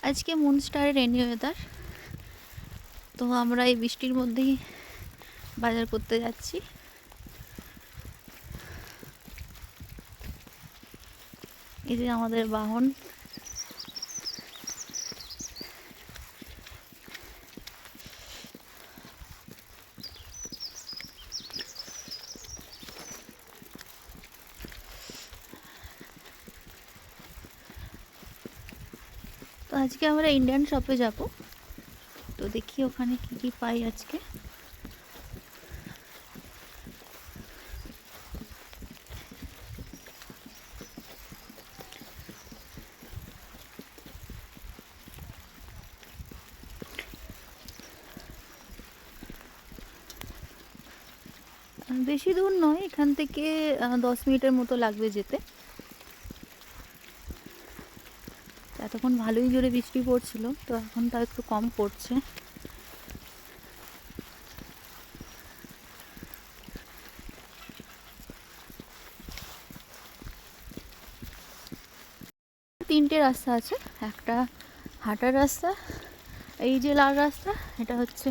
আজকে মুনস্টারে rainy weather. তো আমরা এই বৃষ্টির মধ্যেই বাজার করতে যাচ্ছি। এই যে আমাদের বাহন। তো আজকে আমরা ইন্ডিয়ান শপে যাব। তো দেখি ওখানে কি কি পাই আজকে। বেশি দূর নয়, এখান থেকে 10 মিনিটের মতো লাগবে যেতে। এতক্ষণ ভালোই জোরে বৃষ্টি পড়ছিল, তো এখন তা একটু কম পড়ছে। তিনটে রাস্তা আছে, একটা হাঁটার রাস্তা, এই যে লাল রাস্তা এটা হচ্ছে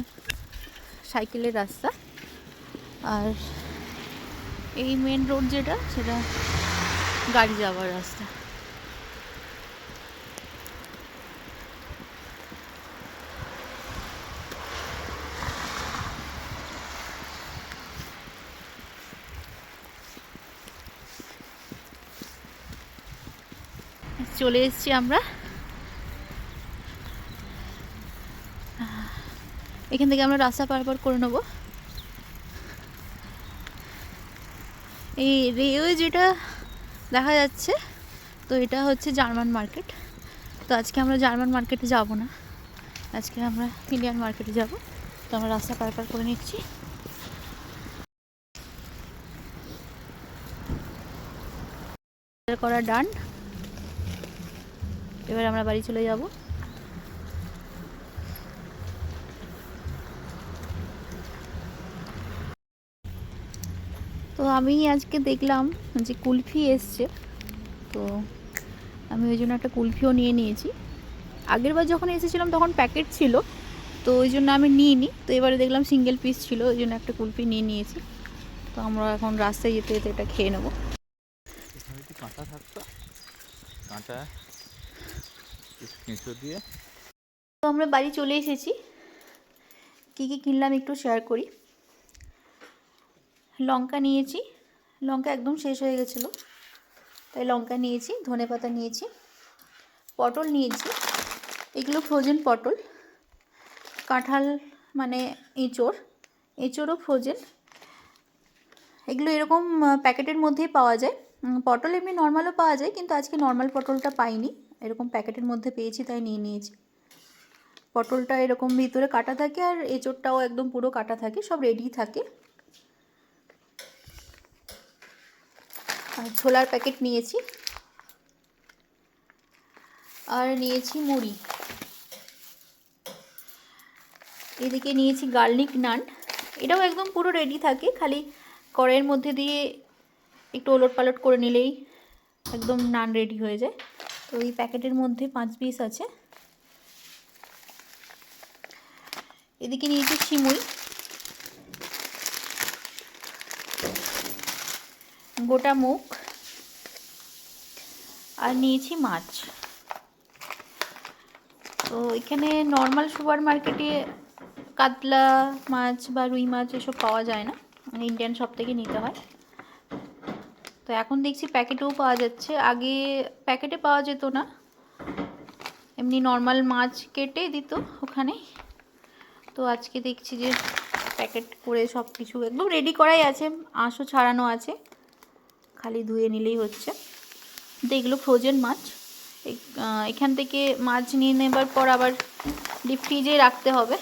সাইকেলের রাস্তা, আর এই মেন রোড যেটা সেটা গাড়ি যাওয়ার রাস্তা। চলে এসেছি আমরা। এখান থেকে আমরা রাস্তা পারাপার করে নেব। এই রেলওয়ে যেটা দেখা যাচ্ছে, তো এটা হচ্ছে জার্মান মার্কেট। তো আজকে আমরা জার্মান মার্কেটে যাব না, আজকে আমরা ইন্ডিয়ান মার্কেটে যাব। তো আমরা রাস্তা পারাপার করে নিচ্ছি। করা ডান। এবার আমরা বাড়ি চলে যাব। তো আমি আজকে দেখলাম যে কুলফি এসছে, তো আমি ওই জন্য একটা কুলফিও নিয়ে নিয়েছি। আগেরবার যখন এসেছিলাম তখন প্যাকেট ছিল, তো ওই জন্য আমি নিইনি। তো এবারে দেখলাম সিঙ্গেল পিস ছিল, ওই জন্য একটা কুলফি নিয়ে নিয়েছি। তো আমরা এখন রাস্তায় যেতে যেতে এটা খেয়ে নেবো। কাঁটা থাকতো, কাঁটা কেঁচো দিয়ে। তো আমরা বাড়ি চলে এসেছি। কী কী কিনলাম একটু শেয়ার করি। লঙ্কা নিয়েছি, লঙ্কা একদম শেষ হয়ে গেছিলো, তাই লঙ্কা নিয়েছি। ধনেপাতা নিয়েছি, পটল নিয়েছি, এগুলো ফ্রোজেন পটল। কাঁঠাল মানে এঁচোড়ও ফ্রোজেন। এগুলো এরকম প্যাকেটের মধ্যেই পাওয়া যায়। পটল এমনি নর্মালও পাওয়া যায়, কিন্তু আজকে নর্মাল পটলটা পাইনি, এরকম প্যাকেটের মধ্যে পেয়েছি তাই নিয়ে নিয়েছি। পটলটা এরকম ভিতরে কাটা থাকে, আর এঁচোড়টাও একদম পুরো কাটা থাকে, সব রেডি থাকে। আর ছোলার প্যাকেট নিয়েছি, আর নিয়েছি মুড়ি। এদিকে নিয়েছি গার্লিক নান, এটাও একদম পুরো রেডি থাকে, খালি কড়াইয়ের মধ্যে দিয়ে একটু ওলট পালট করে নিলেই একদম নান রেডি হয়ে যায়। তো এই প্যাকেটের মধ্যে 5 পিস আছে। এদিকে নিয়েছি সিমুই, গোটা মুগ, আর নিয়েছি মাছ। তো এখানে নর্মাল সুপার মার্কেটে কাতলা মাছ বা রুই মাছ এসব পাওয়া যায় না, ইন্ডিয়ান শপ থেকে নিতে হয়। তো এখন দেখছি প্যাকেটেও পাওয়া যাচ্ছে, আগে প্যাকেটে পাওয়া যেত না, এমনি নর্মাল মাছ কেটে দিত ওখানে। তো আজকে দেখছি যে প্যাকেট করে সব কিছু একদম রেডি করাই আছে, আঁশও ছাড়ানো আছে, খালি ধুয়ে নিলেই হচ্ছে। তো এগুলো ফ্রোজেন মাছ। এখান থেকে মাছ নিয়ে নেবার পর আবার ডিপ ফ্রিজে রাখতে হবে।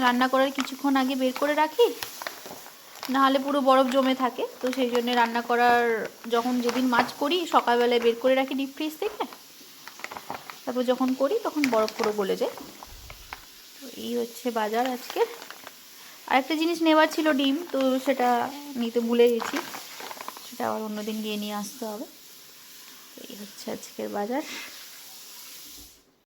রান্না করার কিছুক্ষণ আগে বের করে রাখি, নাহলে পুরো বরফ জমে থাকে। তো সেই জন্য রান্না করার যখন যেদিন মাছ করি সকালবেলায় বের করে রাখি ডিপ ফ্রিজ থেকে, তারপর যখন করি তখন বরফ পুরো গলে যায়। তো এই হচ্ছে বাজার আজকে। আরেকটা জিনিস নেওয়ার ছিল, ডিম, তো সেটা নিতে ভুলে গেছি, সেটা আবার অন্যদিন গিয়ে নিয়ে আসতে হবে। এই হচ্ছে আজকের বাজার।